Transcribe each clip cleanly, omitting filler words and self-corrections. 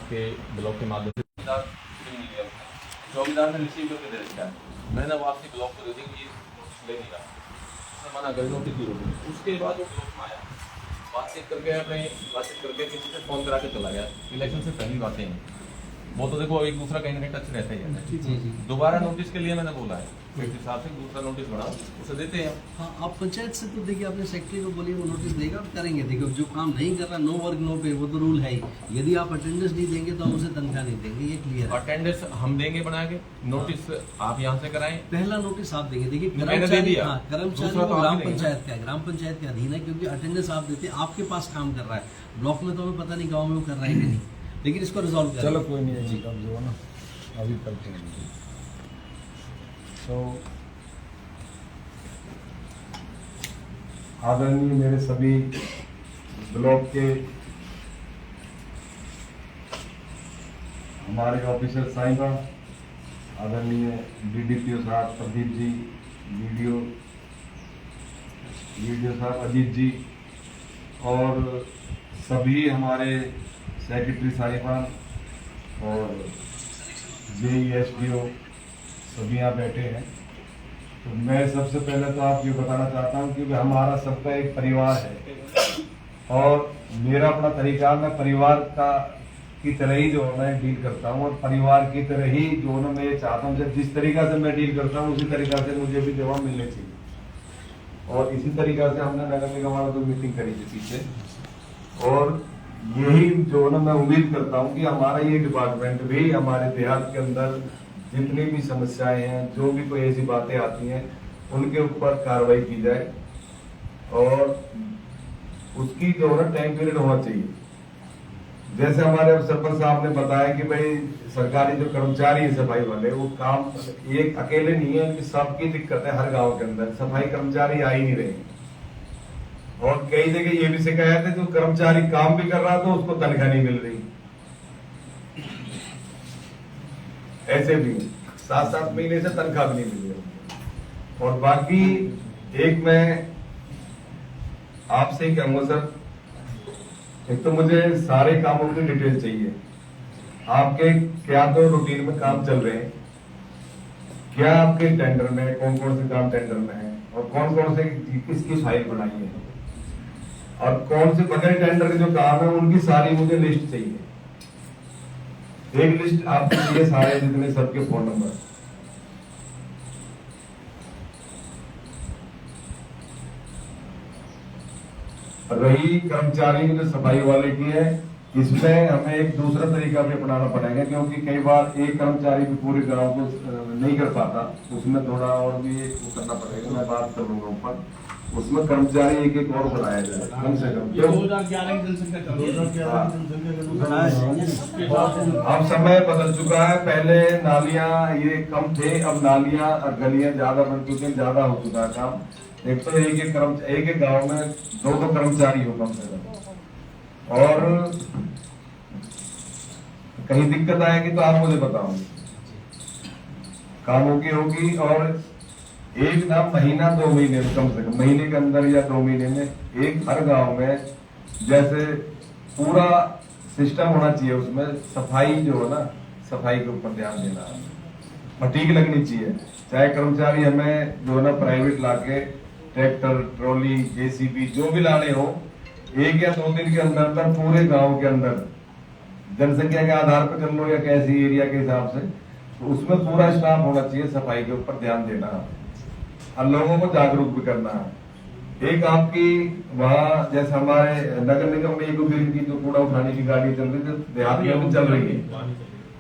के ब्लॉक के माध्यम से चौकीदार ने रिसीव करके दे रखा है। मैंने वापसी ब्लॉक को दे दी कि ले नहीं रहा, उसने मना कर नोटिस दी होगी। उसके बाद वो ब्लॉक में आया, बातचीत करके किसी से फ़ोन करा के चला गया। इलेक्शन से पहली बातें हैं वो, तो देखो एक दूसरा कहीं ना कहीं टच रहता ही है। दोबारा नोटिस के लिए मैंने बोला है सेक्रेटरी साहब से, दूसरा नोटिस बढ़ा उसे देते हैं। हाँ, आप पंचायत से तो देखिए अपने सेक्रेटरी को बोलिए, वो नोटिस देगा और करेंगे। देखिए जो काम नहीं कर रहा, नो वर्क नो पे, वो तो रूल है ही। यदि आप अटेंडेंस नहीं देंगे तो हम उसे तनख्वाह नहीं देंगे, ये क्लियर है। अटेंडेंस हम देंगे बना के, नोटिस आप यहाँ से कराएं। पहला नोटिस आप देंगे। देखिए मैंने दे दिया। कर्मचारी तो ग्राम पंचायत का है, ग्राम पंचायत के अधीन है, क्योंकि अटेंडेंस आप देते हैं, आपके पास काम कर रहा है। ब्लॉक में तो हमें पता नहीं गाँव में वो कर रहा है कि नहीं, लेकिन इसको रिजॉल्व करें। चलो कोई नहीं है जी, अब जो है ना अभी करते हैं। तो आदरणीय मेरे सभी ब्लॉक के हमारे ऑफिसर साहिबा, आदरणीय डीडीपीओ साहब प्रदीप जी, वीडियो साहब अजीत जी, और सभी हमारे सेक्रेटरी साहिबान और JESDO सभी यहाँ बैठे हैं। तो मैं सबसे पहले तो आपको बताना चाहता हूँ कि हमारा सबका एक परिवार है, और मेरा अपना तरीका, मैं परिवार का की तरह ही जो है मैं डील करता हूँ, और परिवार की तरह ही जो है मैं ये चाहता हूँ जिस तरीका से मैं डील करता हूँ उसी तरीका से मुझे भी जवाब मिलने चाहिए। और इसी तरीका से हमने नगर निगम वालों को मीटिंग करी थी पीछे, और यही जो है मैं उम्मीद करता हूँ कि हमारा ये डिपार्टमेंट भी हमारे देहात के अंदर जितनी भी समस्याएं हैं, जो भी कोई ऐसी बातें आती हैं, उनके ऊपर कार्रवाई की जाए, और उसकी जो है टाइम पीरियड होना चाहिए। जैसे हमारे सरपंच साहब ने बताया कि भाई सरकारी जो कर्मचारी है सफाई वाले, वो काम एक अकेले नहीं है, सबकी दिक्कत है। हर गांव के अंदर सफाई कर्मचारी आ ही नहीं रहे, और कई जगह ये भी शिकायत है जो कर्मचारी काम भी कर रहा तो उसको तनख्वाह नहीं मिल रही। ऐसे भी 7-7 महीने से तनख्वाह भी नहीं मिल रही। और बाकी एक मैं आपसे ही कहूंगा सर, एक तो मुझे सारे कामों की डिटेल चाहिए। आपके क्या तो रूटीन में काम चल रहे हैं, क्या आपके टेंडर में कौन कौन से काम टेंडर में है, और कौन कौन से किसकी फाइल बनाई है, और कौन से बगैर टेंडर के जो काम है उनकी सारी मुझे लिस्ट चाहिए। एक लिस्ट आपके लिए, सारे जितने सबके फोन नंबर। रही कर्मचारी जो सफाई वाले की है, इसमें हमें एक दूसरा तरीका भी अपनाना पड़ेगा, क्योंकि कई बार एक कर्मचारी भी पूरे गांव को नहीं कर पाता। उसमें थोड़ा और भी वो करना पड़ेगा, मैं बात करूंगा ऊपर। उसमें कर्मचारी एक और बनाया जाए कम से कम। 2011 की जनसंख्या अब समय बदल चुका है, पहले नालियां ये कम थे, अब नालियां और गलियां ज्यादा बन चुकी हैं, ज्यादा हो चुका है काम। एक तो एक गांव में 2 कर्मचारी हो कम से कम, और कहीं दिक्कत आएगी तो आप मुझे बताओ। कामों की होगी, और एक ना महीना 2 महीने में, कम से कम महीने के अंदर या 2 महीने में एक हर गांव में जैसे पूरा सिस्टम होना चाहिए। उसमें सफाई जो है ना, सफाई के ऊपर ध्यान देना, फटीक लगनी चाहिए। चाहे कर्मचारी हमें जो है ना प्राइवेट लाके ट्रैक्टर, ट्रॉली, JCB जो भी लाने हो, 1 या 2 दिन के अंदर पूरे गांव के अंदर जनसंख्या के आधार पर कर लो या कैसी एरिया के हिसाब से, तो उसमें पूरा स्टाफ होना चाहिए। सफाई के ऊपर ध्यान देना और लोगों को जागरूक भी करना है। एक आपकी वहाँ जैसे हमारे नगर निगम में एक की जो कूड़ा उठाने की गाड़ी चल रही है, देहात में भी चल रही है,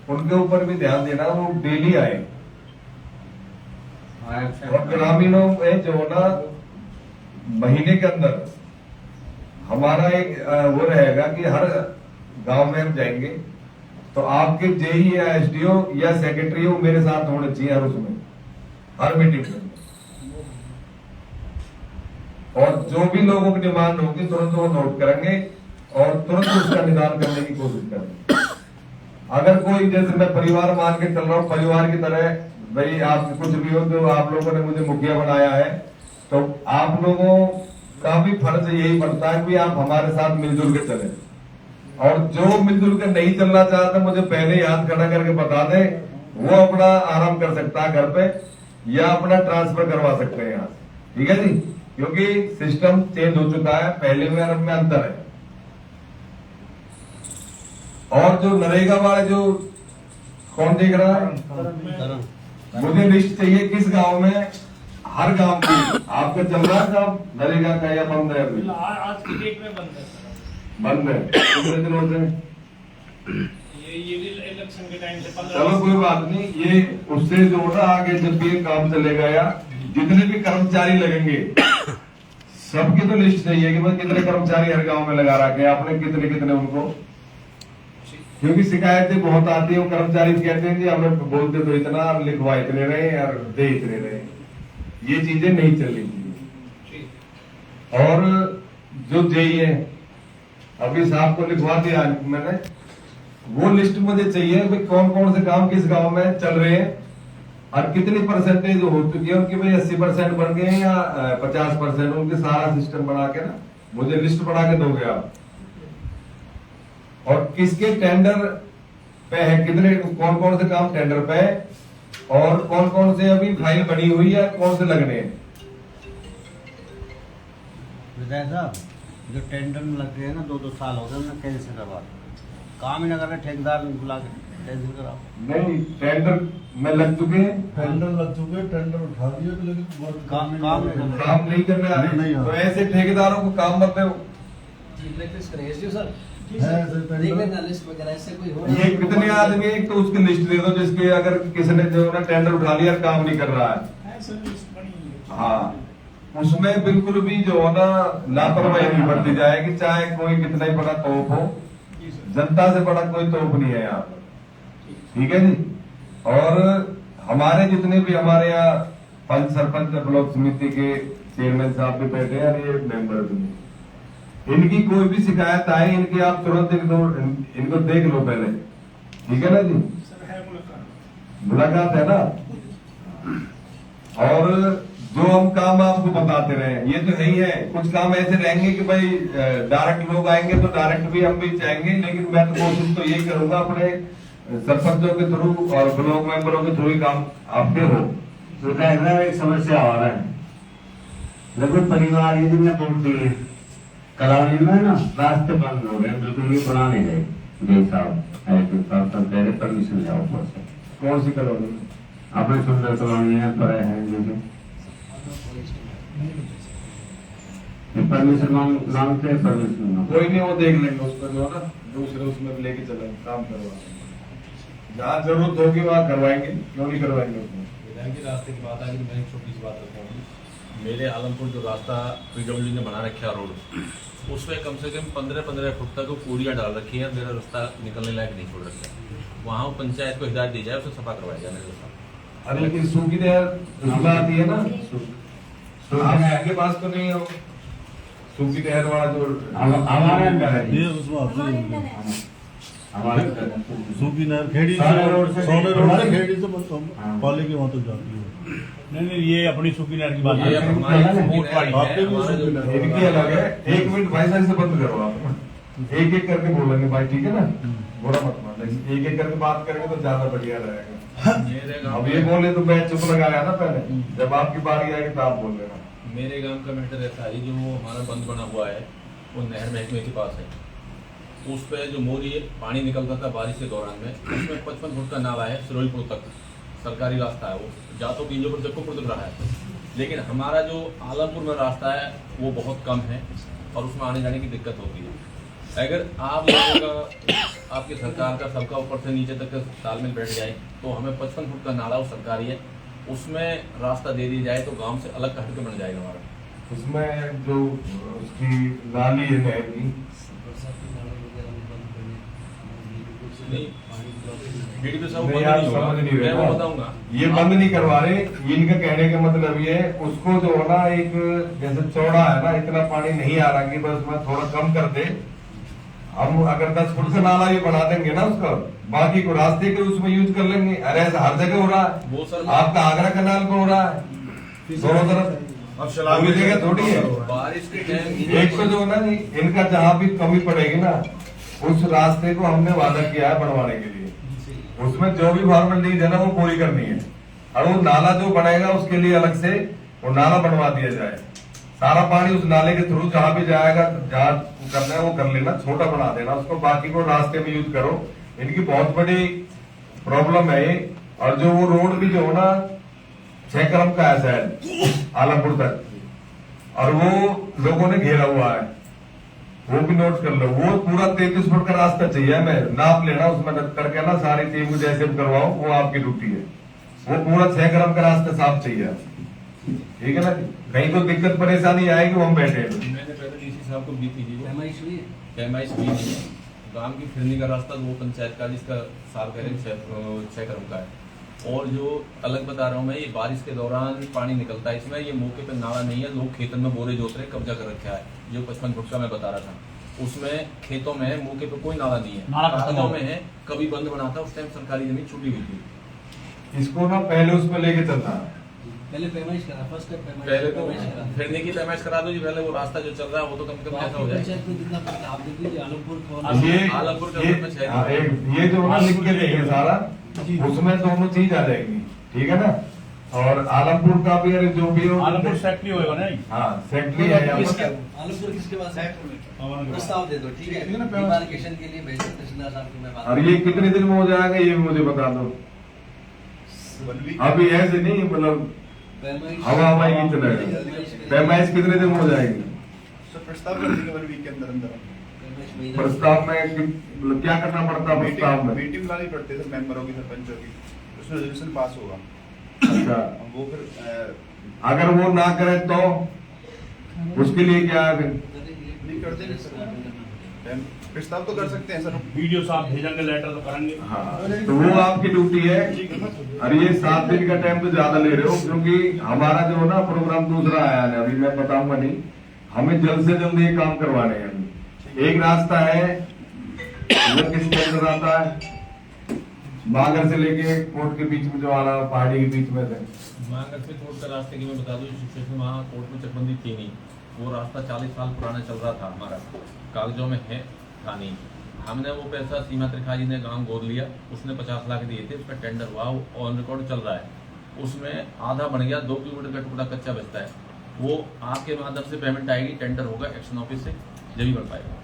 उनके ऊपर भी ध्यान देना, वो डेली आए। और ग्रामीणों में जो ना महीने के अंदर हमारा एक वो रहेगा कि हर गांव में हम जाएंगे तो आपके JE या SDO या सेक्रेटरी हो मेरे साथ होने चाहिए हर उसमें, हर मीटिंग में। और जो भी लोगों की डिमांड होगी तुरंत वो नोट करेंगे और तुरंत उसका निदान करने की कोशिश करेंगे। अगर कोई, जैसे मैं परिवार मान के चल रहा हूँ, परिवार की तरह भाई आप कुछ भी हो, तो आप लोगों ने मुझे मुखिया बनाया है, तो आप लोगों का भी फर्ज यही बनता है कि आप हमारे साथ मिलजुल के चले। और जो मिलजुल कर नहीं चलना चाहता मुझे पहले ही हाथ खड़ा करके बता दे, वो अपना आराम कर सकता है घर पे या अपना ट्रांसफर करवा सकते हैं यहाँ से। ठीक है जी, क्योंकि सिस्टम चेंज हो चुका है, पहले में और अब में अंतर है। और जो नरेगा वाले जो कौन देख रहा है, मुझे लिस्ट चाहिए किस गांव में, हर गांव की आपका चल रहा है काम नरेगा का या बंद है अभी? आज की डेट में बंद है सर। बंद है, कितने दिन होते हैं? ये भी इलेक्शन के टाइम से 15 चलो कोई बात नहीं, ये उससे जो होगा आगे जब भी काम चलेगा या जितने भी कर्मचारी लगेंगे सबकी तो लिस्ट चाहिए कि भाई कितने कर्मचारी हर गांव में लगा रखे हैं आपने, कितने कितने उनको, क्योंकि शिकायतें बहुत आती है। वो कर्मचारी कहते हैं जी हमें बोलते तो इतना, अब लिखवा इतने रहे और दे इतने रहे, ये चीजें नहीं चलनी चाहिए। और जो जेई है अभी साहब को लिखवा दिया मैंने, वो लिस्ट मुझे चाहिए भाई कौन कौन से काम किस गांव में चल रहे हैं और कितनी परसेंटेज हो चुकी है उनकी, भाई 80% बन गए हैं या 50%, उनके सारा सिस्टम बना के ना मुझे लिस्ट बना के दोगे आप। और किसके टेंडर पे है, कितने कौन कौन से काम टेंडर पे है और कौन कौन से अभी फाइल बनी हुई है, कौन से लगने हैं। विधायक साहब, जो टेंडर में लग गए हैं ना 2-2 साल हो गए, उन्हें कैंसिल करवा काम ही ना कर रहे, ठेकेदार बुला के कैंसिल कराओ। नहीं, टेंडर में लग चुके हैं, टेंडर लग चुके हैं, टेंडर उठा दिए तो लेकिन काम नहीं कर रहे नहीं हैं, हो तो रहा। ऐसे ठेकेदारों को काम मत दो। सर देख लेना लिस्ट वगैरह, ऐसे कोई हो ये कितने आदमी, एक तो उसकी लिस्ट दे दो जिसके अगर किसी ने जो ना टेंडर उठा लिया और काम नहीं कर रहा है। है सर, लिस्ट बनी हुई है। हाँ, उसमें बिल्कुल भी जो है ना लापरवाही नहीं बरती जाएगी, चाहे कोई कितना ही बड़ा तोप हो, जी सर। जनता से बड़ा कोई तोप नहीं है यहाँ पर। ठीक है जी। और हमारे जितने भी हमारे यहाँ पंच सरपंच ब्लॉक समिति के चेयरमैन साहब भी बैठे हैं, ये मेंबर भी हैं। इनकी कोई भी शिकायत आए, इनकी आप तुरंत इनको देख लो पहले। ठीक है ना जी, सर है मुलाकात। मुलाकात है ना। और जो हम काम आपको बताते रहे, ये तो नहीं है, कुछ काम ऐसे रहेंगे कि भाई डायरेक्ट लोग आएंगे तो डायरेक्ट भी हम भी चाहेंगे, लेकिन मैं तो कोशिश तो यही करूंगा अपने सरपंचों के थ्रू और ब्लॉक मेंबरों के थ्रू ही काम आपके हो। तो एक समस्या आ रहा है, लगभग परिवार ये जिनने वोट दिए कलानी में ना रास्ते बंद हो गए, बिल्कुल ये बना नहीं रहे। जय साहब पहले परमिशन जाओ ऊपर से। कौन सी कॉलोनी? आपने सुंदर कॉलोनी है पर है जो परमिशन मांगते हैं, परमिशन कोई नहीं, वो देख लेंगे उसको जो है ना, दूसरे उसमें लेके चलेंगे, काम करवाएंगे, जहाँ जरूरत होगी वहाँ करवाएंगे, क्यों नहीं करवाएंगे उसमें। विधायक जी, रास्ते की बात आ गई, मैं एक छोटी सी बात बताऊँ। मेरे आलमपुर जो रास्ता पीडब्ल्यू ने बना रखा रोड, उसमें कम से कम 15-15 फुट तक पूड़ियाँ डाल रखी है, मेरा रास्ता निकलने लायक नहीं छोड़ रखा है। वहाँ पंचायत को हिदायत दी जाए, उसे सफा करवाया जाए मेरे रास्ता। अरे लेकिन सूखी नहर आती है ना, आपके पास तो नहीं है सूखी नहर वाला जो हमारे अंदर है ये उसमें आते हैं। हमारे सूखी नहर खेड़ी सोने रोड से सोने रोड से खेड़ी। खेड़ी से हाँ। पाले के वहां तक जाती है। नहीं, ये अपनी सूखी नहर की बात ये है। हमारी है। वोट वाली है, आपके भी हमारा जो- सूखी नहर। इनकी अलग है। एक मिनट भाई साहब से बंद करो आप, एक एक करके बोलेंगे भाई, ठीक है ना, बुरा मत मान, लेकिन एक एक करके बात करेंगे तो ज्यादा बढ़िया रहेगा। मेरे गांव अब ये बोले तो मैं चुप लगाया ना पहले, जब आपकी बारी आएगी तो आप बोल लेना। मेरे गांव का मैटर ऐसा है, जो हमारा बंद बना हुआ है वो नहर महकमे के पास है। उस पे जो मोरी पानी निकलता था बारिश के दौरान में, उसमें 55 फुट का नाला है, सिरोजपुर तक सरकारी रास्ता है, वो जातो किंजोपुर जक्कोपुर तक रहा है। लेकिन हमारा जो आलमपुर में रास्ता है वो बहुत कम है और उसमें आने जाने की दिक्कत होती है। अगर आप लोगों का, आपकी सरकार का सबका ऊपर से नीचे तक तालमेल बैठ जाए तो हमें 55 फुट का नाला, वो सरकारी है, उसमें रास्ता दे दिया जाए तो गांव से अलग हट के बन जाएगा हमारा। उसमें जो उसकी नाली है नहर की, डीडीपी साहब नहीं बंद आप नहीं होगा, समझ नहीं मैं वो रहे बताऊंगा। ना, ये बंद नहीं करवा रहे, इनका कहने का मतलब ये है उसको जो है ना, एक जैसे चौड़ा है ना, इतना पानी नहीं आ रहा कि बस उसमें थोड़ा कम कर दे। हम अगर 10 फुट का नाला भी बना देंगे ना उसका, बाकी को रास्ते के उसमें यूज कर लेंगे। अरे ऐसा हर जगह हो रहा है, वो सर आपका आगरा कनाल पे हो रहा है, दोनों तरफ, अब शराब पूरी जगह थोड़ी है। बारिश के टाइम एक तो जो है ना, इनका जहाँ भी कमी पड़ेगी ना, उस रास्ते को हमने वादा किया है बनवाने के लिए, उसमें जो भी फॉर्मेलिटीज है ना वो पूरी करनी है। और वो नाला जो बनेगा उसके लिए अलग से वो नाला बनवा दिया जाए। सारा पानी उस नाले के थ्रू जहां भी जाएगा, जहां करना है वो कर लेना, छोटा बना देना उसको, बाकी को रास्ते में यूज करो। इनकी बहुत बड़ी प्रॉब्लम है ये। और जो वो रोड भी जो है ना 6 कदम का है शायद आलमपुर तक, और वो लोगों ने घेरा हुआ है, वो भी नोट कर लो। वो पूरा 33 फुट का रास्ता चाहिए हमें, नाप लेना उसमें करके ना सारी टीम को जैसे भी करवाओ, वो आपकी ड्यूटी है। वो पूरा 6 कदम का रास्ता साफ चाहिए, ठीक है ना। कहीं तो दिक्कत परेशानी आएगी वो हम बैठे हैं। मैंने पहले डीसी साहब को भी थी जी, पैमाइश हुई है? पैमाइश भी नहीं है। गांव की फिरनी का रास्ता वो पंचायत का जिसका साल कह रहे हैं 6 कदम का है। और जो अलग बता रहा हूँ मैं, ये बारिश के दौरान पानी निकलता है इसमें, ये मौके पे नाला नहीं है, लोग खेतों में बोरे जोत रहे, कब्जा कर रखा है। जो 55 फुट का मैं बता रहा था, उसमें खेतों में मौके पे कोई नाला नहीं है, कागजों में है, कभी बंद बना था, उस टाइम सरकारी जमीन छुटी हुई थी। इसको ना पहले उसमें लेके चलना है। पहले पैमाइश करा, फर्स्ट टाइम पहले तो पैमाइश करा। फिरने की पैमाइश करा दो जी, पहले वो रास्ता जो चल रहा है वो तो कम से कम ऐसा हो जाए। पंचायत में कितना पड़ता है आप देख लीजिए, आलमपुर कौन ये आलमपुर का ये, में 6 हाँ, ये जो ना लिख के देंगे सारा, उसमें दोनों चीज आ जाएगी, ठीक है ना। और आलमपुर का भी अरे जो भी हो, आलमपुर सेक्टरी होएगा ना। हाँ सेक्टरी है यहाँ किसके पर। आलमपुर किसके पास है? प्रस्ताव दे दो, ठीक है, ठीक है ना, डिमार्केशन के लिए भेजो तहसीलदार साहब को मैं बात और ये कितने दिन में हो जाएगा ये भी मुझे बता दो। अभी ऐसे नहीं, मतलब पैमाइश हवा हवाई की तरह पैमाइश कितने दिन में हो जाएगी? प्रस्ताव कर देंगे 1 वीक के अंदर अंदर। पैमाइश महीना प्रस्ताव में मतलब क्या करना पड़ता है प्रस्ताव में? मीटिंग लानी पड़ती है सर, मेंबरों की, सरपंचों की, उसमें रेजोल्यूशन पास होगा। अच्छा, वो फिर अगर वो ना करे तो उसके लिए क्या है? नहीं कर देंगे सर, प्रस्ताव तो कर सकते हैं सर। वीडियो साहब भेजेंगे, लेटर तो करेंगे। हाँ, तो वो आपकी ड्यूटी है। और ये 7 दिन का टाइम तो ज्यादा ले रहे हो, क्योंकि हमारा जो है ना प्रोग्राम दूसरा आया है, अभी मैं बताऊंगा नहीं। हमें जल्द से जल्द ये काम करवाने हैं। एक रास्ता है वो किसके अंदर आता है, बागर से लेके कोर्ट के बीच में जो आ रहा है, पहाड़ी के बीच में से। मांगर से कोर्ट का रास्ते की मैं बता दूं, सिचुएशन वहाँ कोर्ट में चकबंदी थी नहीं, वो रास्ता 40 साल पुराना चल रहा था, हमारा कागजों में है था नहीं। हमने वो पैसा सीमा त्रिखा जी ने गांव गोद लिया, उसने 50 लाख दिए थे, उसका टेंडर हुआ, वो ऑन रिकॉर्ड चल रहा है। उसमें आधा बन गया, 2 किलोमीटर का टुकड़ा कच्चा बचता है, वो आपके माध्यम से पेमेंट आएगी, टेंडर होगा एक्शन ऑफिस से, जब ही बन पाएगा।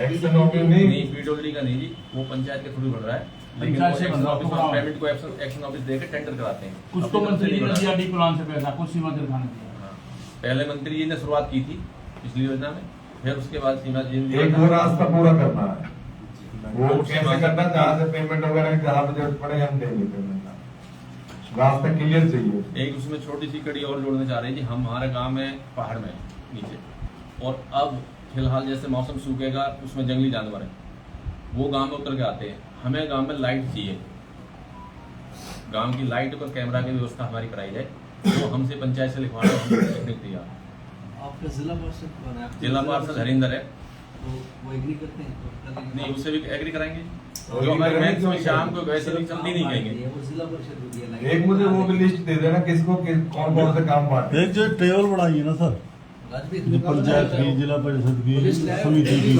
एक्शन ऑफिस नहीं, नहीं पीडब्ल्यूडी का नहीं जी, वो पंचायत के थ्रू बन रहा है, लेकिन वो पंचायत से बन एक्शन रहा है, ऑफिस तो पेमेंट को एक्शन ऑफिस देकर टेंडर कराते हैं। कुछ तो अपनी तरफ से मंत्री नहीं ने बना। दिया डी प्लान से पैसा, कुछ सीमा दिखाने दिया। हाँ, पहले मंत्री जी ने शुरुआत की थी पिछली योजना में, फिर उसके बाद सीमा जी ने एक वो रास्ता पूरा करना है। वो कैसे करना, जहाँ से पेमेंट वगैरह जहाँ पे जरूरत पड़े हम देंगे पेमेंट। रास्ता क्लियर चाहिए। एक उसमें छोटी सी कड़ी और जोड़ना चाह रहे हैं जी, हम हमारे गांव में पहाड़ में नीचे, और अब फिलहाल जैसे मौसम सूखेगा उसमें जंगली जानवर हैं, वो गांव में उतर के आते हैं। हमें गांव में लाइट चाहिए, गांव की लाइट पर कैमरा की व्यवस्था हमारी कराई जाए, तो हमसे पंचायत से लिखवाना, हम दिया। आपका जिला पार्षद कौन है? जिला पार्षद हरिंदर है, तो वो एग्री करते हैं तो कर देंगे। नहीं उससे भी एग्री कराएंगे, वो जो हमारे एग्री मैक्स में करेंगे। शाम को वैसे भी जल्दी नहीं कहेंगे। वो जिला परिषद को दिया लाइट। एक मुझे वो भी लिस्ट दे देना किसको कौन कौन से काम बांटे। एक जो टेबल बनाई है ना सर, जो पंचायत की, जिला परिषद की, समिति की,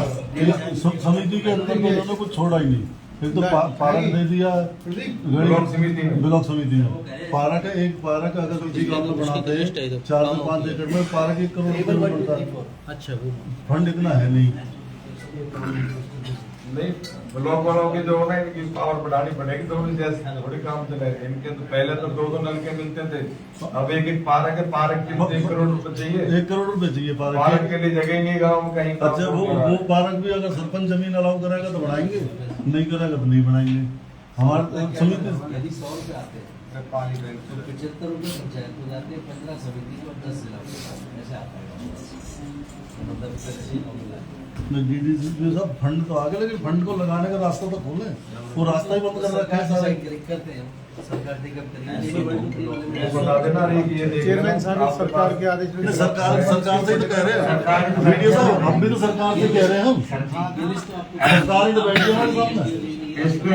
समिति के अंदर तो उन्होंने कुछ छोड़ा ही नहीं। एक तो पार्क दे दिया ब्लॉक समिति में। ब्लॉक समिति में पार्क है, एक पार्क अगर किसी गाँव में बनाते हैं 4 से 5 एकड़ में पार्क 1 करोड़ रुपये में पड़ता है। अच्छा वो फंड इतना है नहीं। नहीं, ब्लॉक वालों की जो है ना इनकी पावर बढ़ानी पड़ेगी, तो जैसे थोड़ी काम चले। इनके तो पहले तो 2-2 नलके मिलते थे, अब एक पार्क है, पार्क के लिए 1 करोड़ रुपए चाहिए। 1 करोड़ रुपए चाहिए पार्क पार्क के लिए जगह नहीं गाँव में कहीं। अच्छा वो पार्क भी अगर सरपंच जमीन अलाउ कराएगा तो बढ़ाएंगे, नहीं कराएगा तो नहीं बढ़ाएंगे। हमारे समिति यदि 100 रुपए आते हैं तो 75 रुपए पंचायत को जाते हैं, 15 समिति को, 10 जिला को, ऐसे आता है। मतलब पैसे मिला है। डीडीसी सब फंड तो आ गए, लेकिन फंड को लगाने का रास्ता तो खोले, वो रास्ता ही बंद कर रखा है सारे। करते हैं सरकार वो बता देना नहीं कि ये देख चेयरमैन साहब सरकार के आदेश में सरकार सरकार से तो कह रहे हैं वीडियो साहब, हम भी तो सरकार से कह रहे हैं, हम सरकार ही तो बैठी है हमारे सामने। इसके